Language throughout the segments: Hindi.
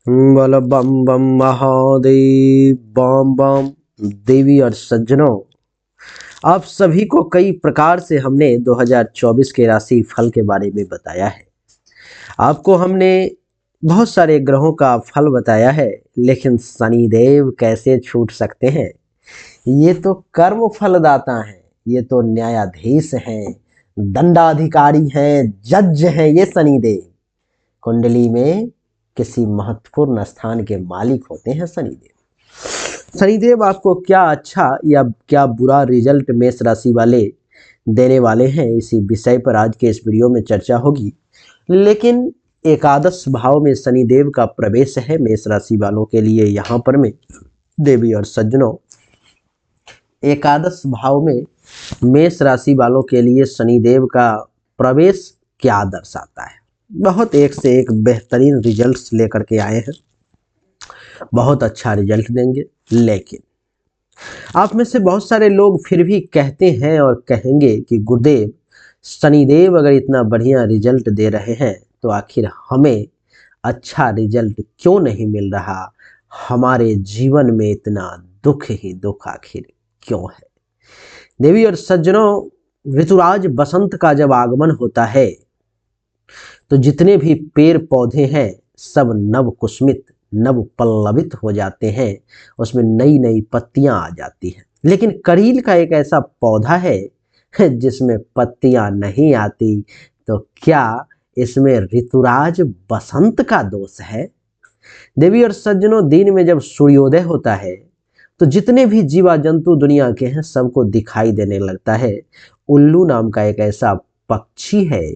बोलो बम बम महादेव बम बम। देवी और सज्जनों, आप सभी को कई प्रकार से हमने 2024 के राशि फल के बारे में बताया है। आपको हमने बहुत सारे ग्रहों का फल बताया है, लेकिन शनिदेव कैसे छूट सकते हैं। ये तो कर्म फलदाता हैं, ये तो न्यायाधीश हैं, दंडाधिकारी हैं, जज हैं। ये शनिदेव कुंडली में किसी महत्वपूर्ण स्थान के मालिक होते हैं। शनिदेव आपको क्या अच्छा या क्या बुरा रिजल्ट मेष राशि वाले देने वाले हैं, इसी विषय पर आज के इस वीडियो में चर्चा होगी। लेकिन एकादश भाव में शनिदेव का प्रवेश है मेष राशि वालों के लिए। यहाँ पर में देवी और सज्जनों, एकादश भाव में मेष राशि वालों के लिए शनिदेव का प्रवेश क्या दर्शाता है। बहुत एक से एक बेहतरीन रिजल्ट्स लेकर के आए हैं, बहुत अच्छा रिजल्ट देंगे। लेकिन आप में से बहुत सारे लोग फिर भी कहते हैं और कहेंगे कि गुरुदेव, शनिदेव अगर इतना बढ़िया रिजल्ट दे रहे हैं तो आखिर हमें अच्छा रिजल्ट क्यों नहीं मिल रहा, हमारे जीवन में इतना दुख ही दुख आखिर क्यों है। देवी और सज्जनों, ऋतुराज बसंत का जब आगमन होता है तो जितने भी पेड़ पौधे हैं सब नव कुस्मित नव पल्लवित हो जाते हैं, उसमें नई नई पत्तियां आ जाती हैं। लेकिन करील का एक ऐसा पौधा है जिसमें पत्तियां नहीं आती। तो क्या इसमें ऋतुराज बसंत का दोष है। देवी और सज्जनों, दिन में जब सूर्योदय होता है तो जितने भी जीवा जंतु दुनिया के हैं सबको दिखाई देने लगता है। उल्लू नाम का एक ऐसा पक्षी है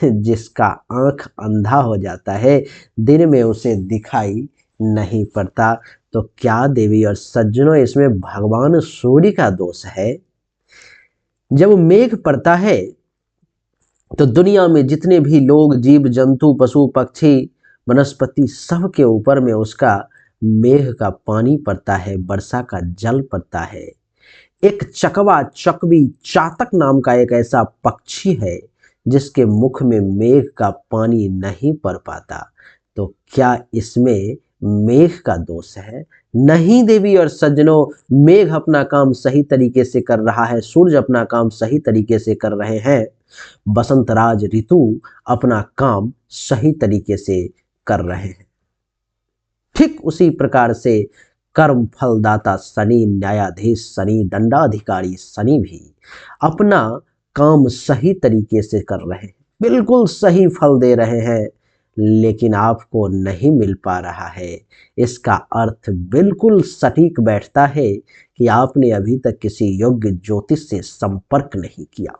जिसका आंख अंधा हो जाता है, दिन में उसे दिखाई नहीं पड़ता। तो क्या देवी और सज्जनों इसमें भगवान सूर्य का दोष है। जब मेघ पड़ता है तो दुनिया में जितने भी लोग जीव जंतु पशु पक्षी वनस्पति सब के ऊपर में उसका मेघ का पानी पड़ता है, वर्षा का जल पड़ता है। एक चकवा चकवी चातक नाम का एक ऐसा पक्षी है जिसके मुख में मेघ का पानी नहीं पड़ पाता। तो क्या इसमें मेघ का दोष है। नहीं देवी और सज्जनों, मेघ अपना काम सही तरीके से कर रहा है, सूर्य अपना काम सही तरीके से कर रहे हैं, बसंत राज ऋतु अपना काम सही तरीके से कर रहे हैं। ठीक उसी प्रकार से कर्म फलदाता शनि, न्यायाधीश शनि, दंडाधिकारी शनि भी अपना काम सही तरीके से कर रहे हैं, बिल्कुल सही फल दे रहे हैं, लेकिन आपको नहीं मिल पा रहा है। इसका अर्थ बिल्कुल सटीक बैठता है कि आपने अभी तक किसी योग्य ज्योतिष से संपर्क नहीं किया।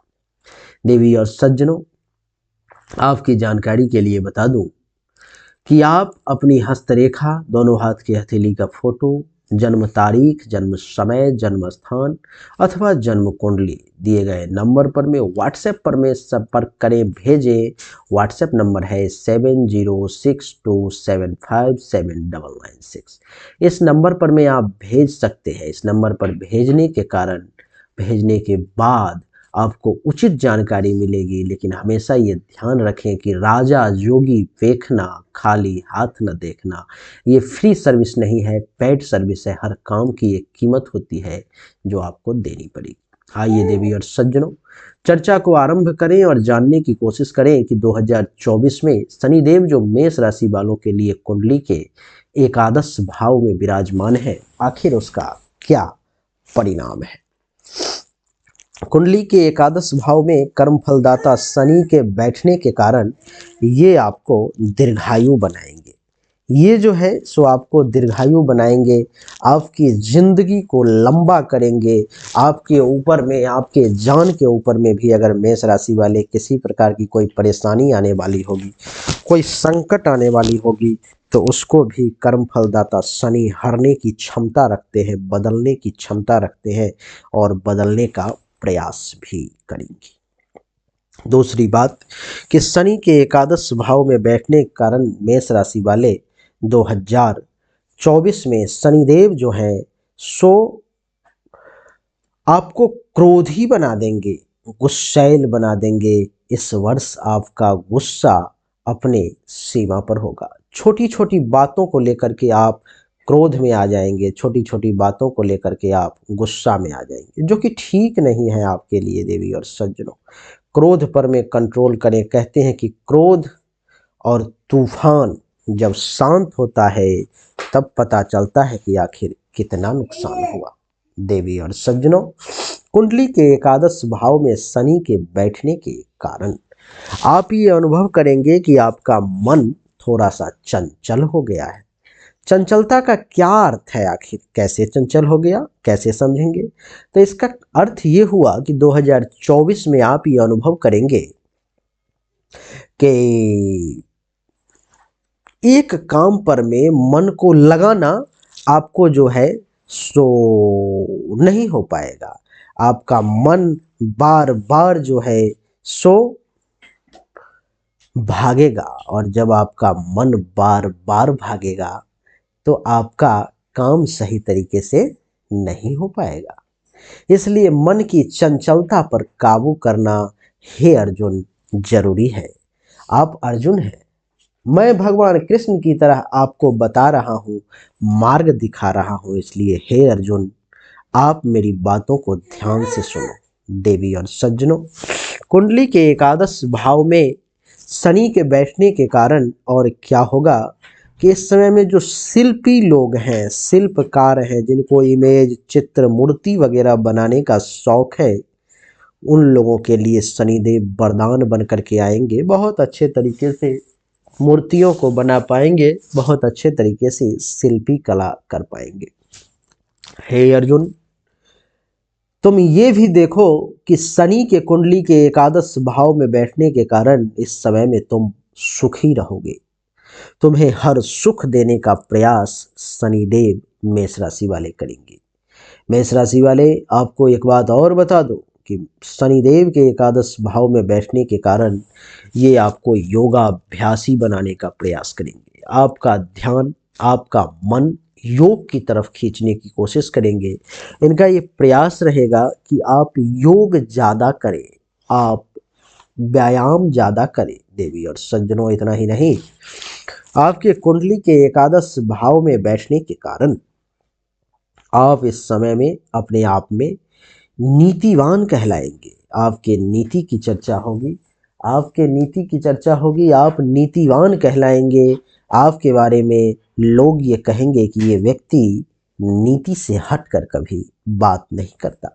देवी और सज्जनों, आपकी जानकारी के लिए बता दूं कि आप अपनी हस्तरेखा, दोनों हाथ की हथेली का फोटो, जन्म तारीख, जन्म समय, जन्म स्थान अथवा जन्म कुंडली दिए गए नंबर पर में व्हाट्सएप पर में संपर्क करें, भेजें। व्हाट्सएप नंबर है 7062757996। इस नंबर पर में आप भेज सकते हैं। इस नंबर पर भेजने के कारण, भेजने के बाद आपको उचित जानकारी मिलेगी। लेकिन हमेशा ये ध्यान रखें कि राजा जोगी देखना, खाली हाथ न देखना। ये फ्री सर्विस नहीं है, पेड सर्विस है। हर काम की एक कीमत होती है जो आपको देनी पड़ेगी। आइए देवी और सज्जनों, चर्चा को आरंभ करें और जानने की कोशिश करें कि 2024 में शनिदेव जो मेष राशि वालों के लिए कुंडली के एकादश भाव में विराजमान है, आखिर उसका क्या परिणाम है। कुंडली के एकादश भाव में कर्म फलदाता शनि के बैठने के कारण ये आपको दीर्घायु बनाएंगे। ये जो है सो आपको दीर्घायु बनाएंगे, आपकी जिंदगी को लंबा करेंगे। आपके ऊपर में, आपके जान के ऊपर में भी अगर मेष राशि वाले किसी प्रकार की कोई परेशानी आने वाली होगी, कोई संकट आने वाली होगी, तो उसको भी कर्म फलदाता शनि हरने की क्षमता रखते हैं, बदलने की क्षमता रखते हैं और बदलने का प्रयास भी करेंगी। दूसरी बात कि शनि के एकादश भाव में बैठने के कारण मेष राशि वाले 2024 में शनिदेव जो हैं सो आपको क्रोधी बना देंगे, गुस्सैल बना देंगे। इस वर्ष आपका गुस्सा अपने सीमा पर होगा, छोटी छोटी बातों को लेकर के आप क्रोध में आ जाएंगे, छोटी छोटी बातों को लेकर के आप गुस्सा में आ जाएंगे, जो कि ठीक नहीं है आपके लिए देवी और सज्जनों। क्रोध पर में कंट्रोल करें। कहते हैं कि क्रोध और तूफान जब शांत होता है तब पता चलता है कि आखिर कितना नुकसान हुआ। देवी और सज्जनों, कुंडली के एकादश भाव में शनि के बैठने के कारण आप ये अनुभव करेंगे कि आपका मन थोड़ा सा चंचल हो गया है। चंचलता का क्या अर्थ है? आखिर कैसे चंचल हो गया, कैसे समझेंगे? तो इसका अर्थ ये हुआ कि 2024 में आप ये अनुभव करेंगे कि एक काम पर में मन को लगाना आपको जो है सो नहीं हो पाएगा। आपका मन बार बार जो है सो भागेगा, और जब आपका मन बार बार भागेगा तो आपका काम सही तरीके से नहीं हो पाएगा। इसलिए मन की चंचलता पर काबू करना, हे अर्जुन, जरूरी है। आप अर्जुन हैं, मैं भगवान कृष्ण की तरह आपको बता रहा हूँ, मार्ग दिखा रहा हूँ। इसलिए हे अर्जुन, आप मेरी बातों को ध्यान से सुनो। देवी और सज्जनों, कुंडली के एकादश भाव में शनि के बैठने के कारण और क्या होगा कि इस समय में जो शिल्पी लोग हैं, शिल्पकार हैं, जिनको इमेज, चित्र, मूर्ति वगैरह बनाने का शौक है, उन लोगों के लिए शनिदेव वरदान बन करके आएंगे। बहुत अच्छे तरीके से मूर्तियों को बना पाएंगे, बहुत अच्छे तरीके से शिल्पी कला कर पाएंगे। हे अर्जुन, तुम ये भी देखो कि शनि के कुंडली के एकादश भाव में बैठने के कारण इस समय में तुम सुखी रहोगे। तुम्हें हर सुख देने का प्रयास शनिदेव मेष राशि वाले करेंगे। मेष राशि वाले, आपको एक बात और बता दो कि शनिदेव के एकादश भाव में बैठने के कारण ये आपको योगाभ्यासी बनाने का प्रयास करेंगे। आपका ध्यान, आपका मन योग की तरफ खींचने की कोशिश करेंगे। इनका ये प्रयास रहेगा कि आप योग ज़्यादा करें, आप व्यायाम ज़्यादा करें। देवी और सज्जनों, इतना ही नहीं, आपके कुंडली के एकादश भाव में बैठने के कारण आप इस समय में अपने आप में नीतिवान कहलाएंगे। आपके नीति की चर्चा होगी, आपके नीति की चर्चा होगी, आप नीतिवान कहलाएंगे। आपके बारे में लोग ये कहेंगे कि ये व्यक्ति नीति से हटकर कभी बात नहीं करता।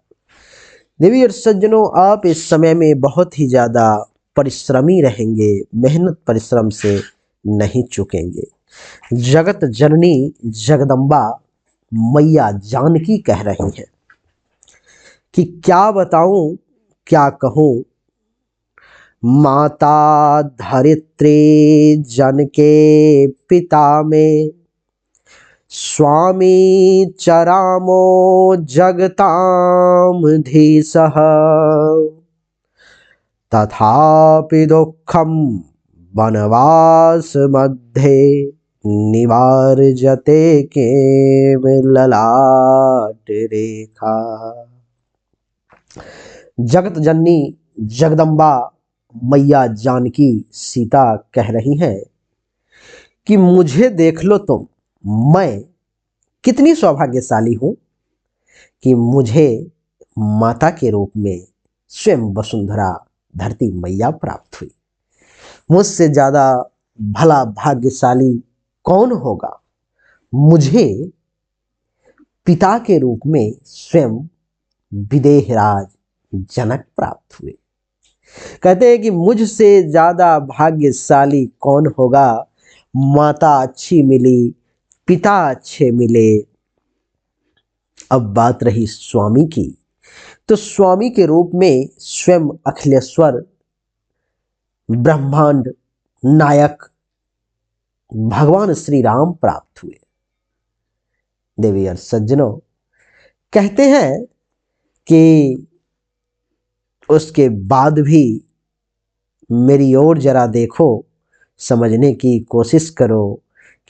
देवी और सज्जनों, आप इस समय में बहुत ही ज़्यादा परिश्रमी रहेंगे, मेहनत परिश्रम से नहीं चूकेंगे। जगत जननी जगदम्बा मैया जानकी कह रही हैं कि क्या बताऊं, क्या कहूं, माता धरित्री जन के पिता में, स्वामी चरामो जगताम धीसः, तथापि दुःखम वनवास मध्ये निवार्यते किम ललाट रेखा। जगत जननी जगदम्बा मैया जानकी सीता कह रही हैं कि मुझे देख लो तुम, मैं कितनी सौभाग्यशाली हूं कि मुझे माता के रूप में स्वयं वसुंधरा धरती मैया प्राप्त हुई। मुझसे ज़्यादा भला भाग्यशाली कौन होगा? मुझे पिता के रूप में स्वयं विदेहराज जनक प्राप्त हुए। कहते हैं कि मुझसे ज़्यादा भाग्यशाली कौन होगा? माता अच्छी मिली, पिता अच्छे मिले। अब बात रही स्वामी की, तो स्वामी के रूप में स्वयं अखिलेश्वर ब्रह्मांड नायक भगवान श्री राम प्राप्त हुए। देवी और सज्जनों, कहते हैं कि उसके बाद भी मेरी ओर जरा देखो, समझने की कोशिश करो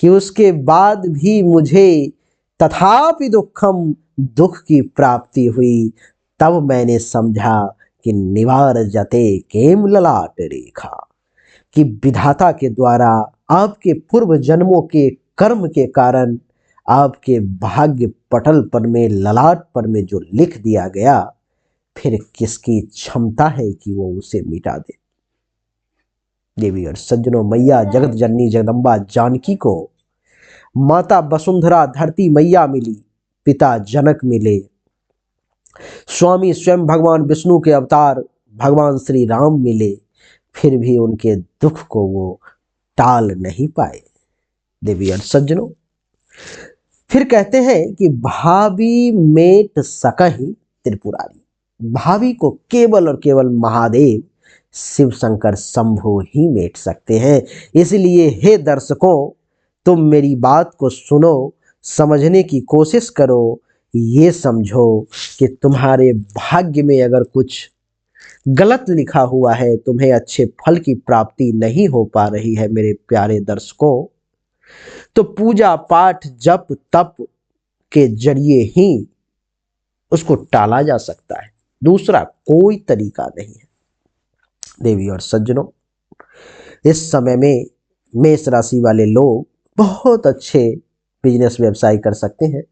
कि उसके बाद भी मुझे तथापि दुःखम, दुख की प्राप्ति हुई। तब मैंने समझा कि निवार्यते किम ललाट रेखा, कि विधाता के द्वारा आपके पूर्व जन्मों के कर्म के कारण आपके भाग्य पटल पर में, ललाट पर में जो लिख दिया गया, फिर किसकी क्षमता है कि वो उसे मिटा दे। देवी और सज्जनों, मैया जगत जननी जगदम्बा जानकी को माता वसुंधरा धरती मैया मिली, पिता जनक मिले, स्वामी स्वयं भगवान विष्णु के अवतार भगवान श्री राम मिले, फिर भी उनके दुख को वो टाल नहीं पाए। देवी और सज्जनों, फिर कहते हैं कि भावी मेट सकहि त्रिपुरारी। भावी को केवल और केवल महादेव शिव शंकर शंभु ही मेट सकते हैं। इसलिए हे दर्शकों, तुम मेरी बात को सुनो, समझने की कोशिश करो, ये समझो कि तुम्हारे भाग्य में अगर कुछ गलत लिखा हुआ है, तुम्हें अच्छे फल की प्राप्ति नहीं हो पा रही है मेरे प्यारे दर्शकों, तो पूजा पाठ जप तप के जरिए ही उसको टाला जा सकता है, दूसरा कोई तरीका नहीं है। देवी और सज्जनों, इस समय में मेष राशि वाले लोग बहुत अच्छे बिजनेस व्यवसाय कर सकते हैं।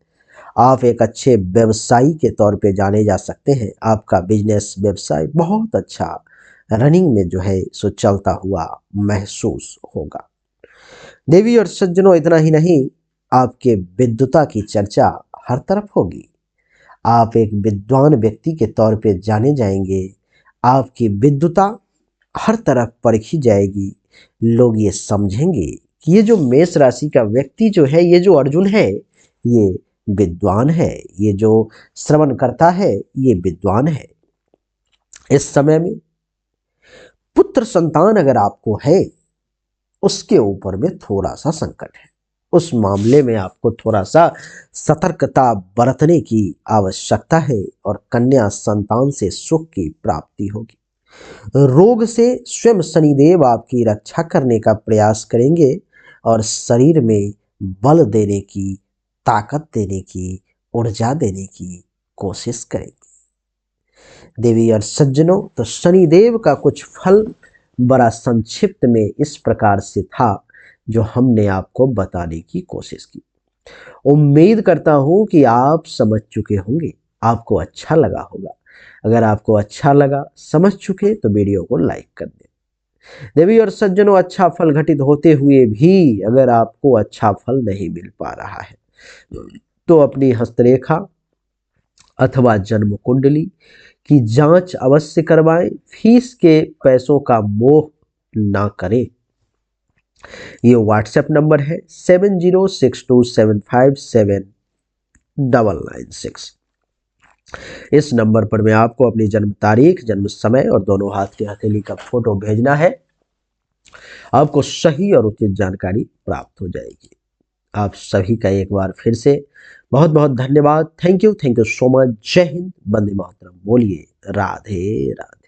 आप एक अच्छे व्यवसायी के तौर पे जाने जा सकते हैं। आपका बिजनेस व्यवसाय बहुत अच्छा रनिंग में जो है सो चलता हुआ महसूस होगा। देवी और सज्जनों, इतना ही नहीं, आपके विद्वता की चर्चा हर तरफ होगी। आप एक विद्वान व्यक्ति के तौर पे जाने जाएंगे। आपकी विद्वता हर तरफ परखी जाएगी। लोग ये समझेंगे कि ये जो मेष राशि का व्यक्ति जो है, ये जो अर्जुन है, ये विद्वान है, ये जो श्रवण करता है, ये विद्वान है। इस समय में पुत्र संतान अगर आपको है, उसके ऊपर में थोड़ा सा संकट है। उस मामले में आपको थोड़ा सा सतर्कता बरतने की आवश्यकता है और कन्या संतान से सुख की प्राप्ति होगी। रोग से स्वयं शनिदेव आपकी रक्षा करने का प्रयास करेंगे और शरीर में बल देने की, ताकत देने की, ऊर्जा देने की कोशिश करेंगे। देवी और सज्जनों, तो शनिदेव का कुछ फल बड़ा संक्षिप्त में इस प्रकार से था जो हमने आपको बताने की कोशिश की। उम्मीद करता हूं कि आप समझ चुके होंगे, आपको अच्छा लगा होगा। अगर आपको अच्छा लगा, समझ चुके, तो वीडियो को लाइक कर दें। देवी और सज्जनों, अच्छा फल घटित होते हुए भी अगर आपको अच्छा फल नहीं मिल पा रहा है, तो अपनी हस्तरेखा अथवा जन्म कुंडली की जांच अवश्य करवाएं। फीस के पैसों का मोह ना करें। ये व्हाट्सएप नंबर है 7062757996। इस नंबर पर मैं आपको अपनी जन्म तारीख, जन्म समय और दोनों हाथ की हथेली का फोटो भेजना है। आपको सही और उचित जानकारी प्राप्त हो जाएगी। आप सभी का एक बार फिर से बहुत बहुत धन्यवाद। Thank you so much. जय हिंद, वंदे मातरम। बोलिए राधे राधे।